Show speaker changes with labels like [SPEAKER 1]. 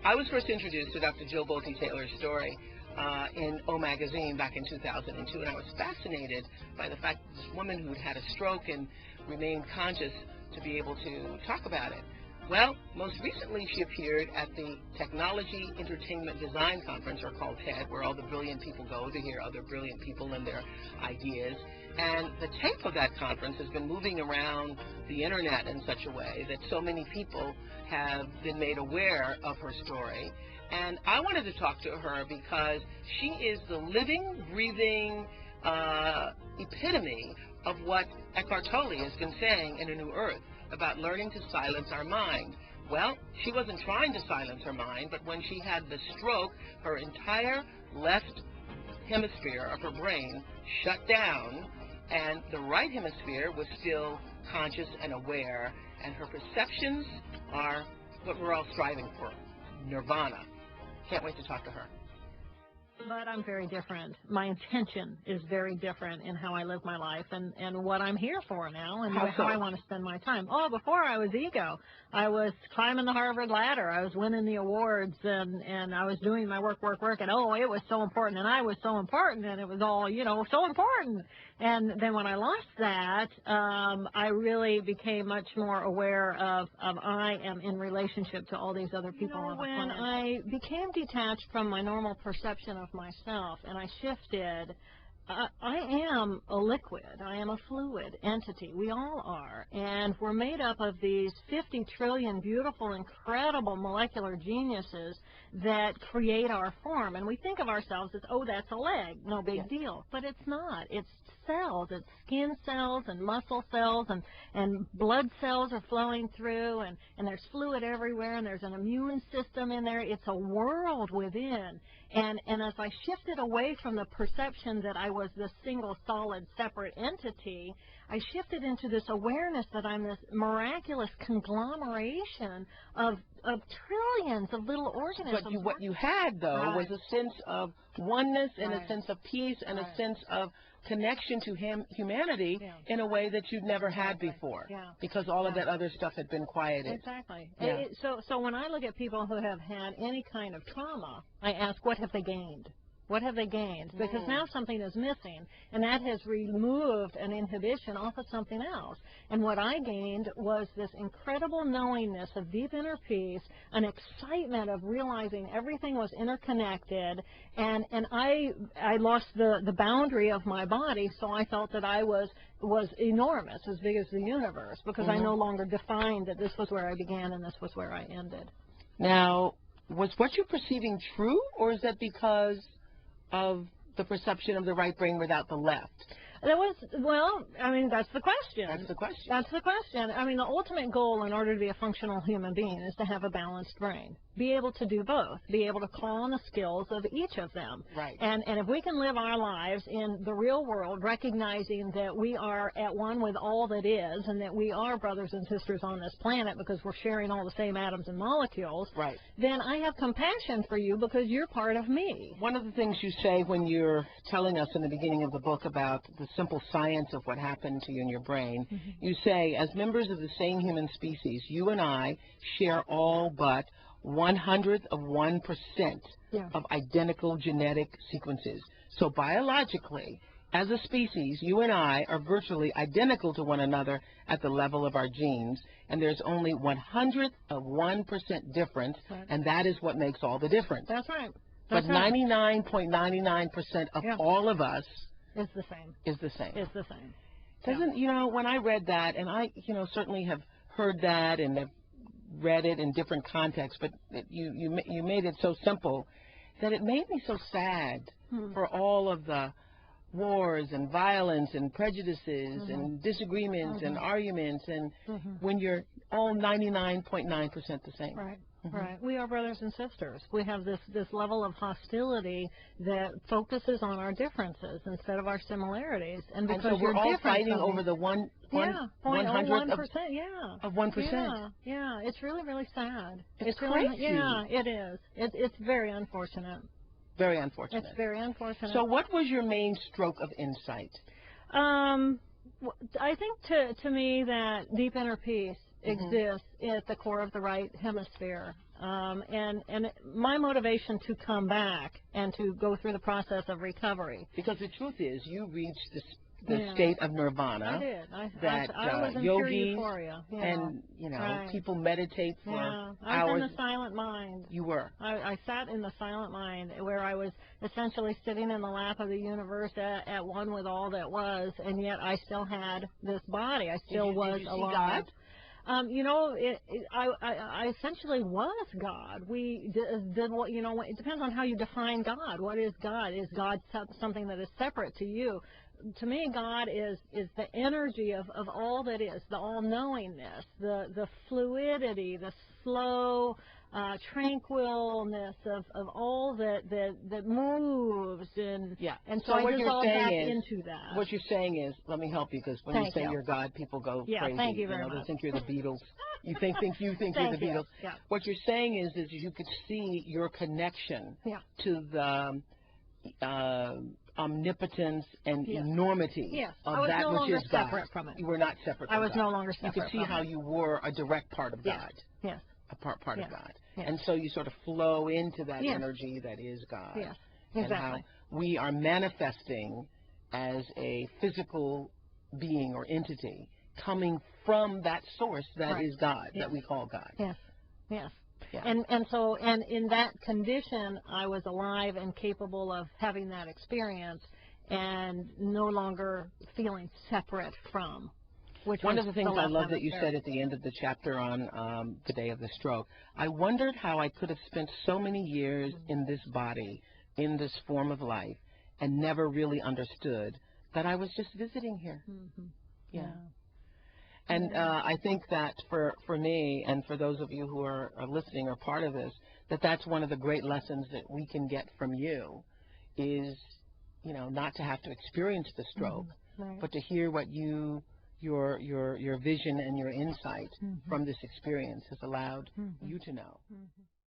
[SPEAKER 1] I was first introduced to Dr. Jill Bolte Taylor's story in O Magazine back in 2002, and I was fascinated by the fact that this woman who'd had a stroke and remained conscious to be able to talk about it. Well, most recently she appeared at the Technology Entertainment Design Conference, or called TED, where all the brilliant people go to hear other brilliant people and their ideas. And the tape of that conference has been moving around the internet in such a way that so many people have been made aware of her story. And I wanted to talk to her because she is the living, breathing epitome of what Eckhart Tolle has been saying in A New Earth about learning to silence our mind. Well, she wasn't trying to silence her mind, but when she had the stroke, her entire left hemisphere of her brain shut down, and the right hemisphere was still conscious and aware, and her perceptions are what we're all striving for, nirvana. Can't wait to talk to her.
[SPEAKER 2] But I'm very different. My intention is very different in how I live my life and what I'm here for now and how I want to spend my time. Oh, before I was ego. I was climbing the Harvard ladder. I was winning the awards and I was doing my work, and oh, it was so important and I was so important and it was all, you know, so important. And then when I lost that, I really became much more aware of I am in relationship to all these other people on the planet. When I became detached from my normal perception of myself and I shifted, I am a liquid. I am a fluid entity. We all are. And we're made up of these 50 trillion beautiful, incredible molecular geniuses that create our form. And we think of ourselves as, oh, that's a leg. No big deal. But it's not. It's cells. It's skin cells and muscle cells and blood cells are flowing through and there's fluid everywhere and there's an immune system in there. It's a world within. And as I shifted away from the perception that I was this single, solid, separate entity, I shifted into this awareness that I'm this miraculous conglomeration of trillions of little organisms.
[SPEAKER 1] But what you had, though, was a sense of oneness and a sense of peace and a sense of connection to humanity in a way that you'd never had before, because all of that other stuff had been quieted.
[SPEAKER 2] Exactly. So when I look at people who have had any kind of trauma, I ask, what have they gained? What have they gained? Because now something is missing, and that has removed an inhibition off of something else. And what I gained was this incredible knowingness of deep inner peace, an excitement of realizing everything was interconnected, and I lost the boundary of my body, so I felt that I was enormous, as big as the universe, because I no longer defined that this was where I began and this was where I ended.
[SPEAKER 1] Now, was what you're perceiving true, or is that because of the perception of the right brain without the left?
[SPEAKER 2] That was, well, I mean, that's the question.
[SPEAKER 1] That's the question.
[SPEAKER 2] That's the question. I mean, the ultimate goal in order to be a functional human being is to have a balanced brain. Be able to do both. Be able to call on the skills of each of them.
[SPEAKER 1] Right.
[SPEAKER 2] And if we can live our lives in the real world, recognizing that we are at one with all that is, and that we are brothers and sisters on this planet because we're sharing all the same atoms and molecules,
[SPEAKER 1] right, then
[SPEAKER 2] I have compassion for you because you're part of me.
[SPEAKER 1] One of the things you say when you're telling us in the beginning of the book about the simple science of what happened to you in your brain, you say, as members of the same human species, you and I share all but 1/100% of identical genetic sequences. So biologically, as a species, you and I are virtually identical to one another at the level of our genes, and there's only 1/100% difference, and that is what makes all the difference.
[SPEAKER 2] That's right.
[SPEAKER 1] But 99.99% of all of us
[SPEAKER 2] is the same.
[SPEAKER 1] Is the same.
[SPEAKER 2] Is the same.
[SPEAKER 1] Doesn't, you know, when I read that, and I, you know, certainly have heard that and have read it in different contexts, but you made it so simple that it made me so sad for all of the wars and violence and prejudices and disagreements and arguments, and when you're all 99.9% the same.
[SPEAKER 2] Right. Right. We are brothers and sisters. We have this level of hostility that focuses on our differences instead of our similarities. And because
[SPEAKER 1] so we're all fighting over the 1/100% of 1%.
[SPEAKER 2] Yeah. It's really, really sad.
[SPEAKER 1] It's crazy.
[SPEAKER 2] Really, yeah, it is. It's very unfortunate.
[SPEAKER 1] Very unfortunate.
[SPEAKER 2] It's very unfortunate.
[SPEAKER 1] So what was your main stroke of insight?
[SPEAKER 2] I think to me that deep inner peace exists at the core of the right hemisphere. And my motivation to come back and to go through the process of recovery.
[SPEAKER 1] Because the truth is, you reached the state of nirvana.
[SPEAKER 2] I did. I was in pure
[SPEAKER 1] yogis
[SPEAKER 2] euphoria.
[SPEAKER 1] and people meditate for hours.
[SPEAKER 2] I was in the silent mind.
[SPEAKER 1] You were.
[SPEAKER 2] I sat in the silent mind, where I was essentially sitting in the lap of the universe, at one with all that was, and yet I still had this body. I still was
[SPEAKER 1] did you
[SPEAKER 2] alive.
[SPEAKER 1] See God?
[SPEAKER 2] I essentially was God. We did what, it depends on how you define God. What is God? Is God something that is separate to you? To me, God is the energy of all that is, the all-knowingness, the fluidity, the slow tranquilness of all that moves, and so I dissolve back into that.
[SPEAKER 1] What you're saying is, let me help you, because when you say you're God, people go crazy.
[SPEAKER 2] Thank you very much.
[SPEAKER 1] They think you're the Beatles. You think you're the Beatles.
[SPEAKER 2] Yeah.
[SPEAKER 1] What you're saying is you could see your connection to the omnipotence and enormity of that which is God.
[SPEAKER 2] Separate from it.
[SPEAKER 1] You were not separate from God.
[SPEAKER 2] I was no longer separate.
[SPEAKER 1] You could see how you were a direct part of God.
[SPEAKER 2] Yes.
[SPEAKER 1] A part of God.
[SPEAKER 2] Yes.
[SPEAKER 1] And so you sort of flow into that energy that is God.
[SPEAKER 2] Yes, exactly.
[SPEAKER 1] And how we are manifesting as a physical being or entity coming from that source that is God, that we call God.
[SPEAKER 2] Yes, yes.
[SPEAKER 1] Yeah.
[SPEAKER 2] And in that condition, I was alive and capable of having that experience and no longer feeling separate from.
[SPEAKER 1] One of the things I love that you said at the end of the chapter on the day of the stroke, I wondered how I could have spent so many years in this body, in this form of life, and never really understood that I was just visiting here. Yeah. And I think that for me and for those of you who are listening or part of this, that's one of the great lessons that we can get from you is, not to have to experience the stroke, but to hear what your vision and your insight from this experience has allowed you to know.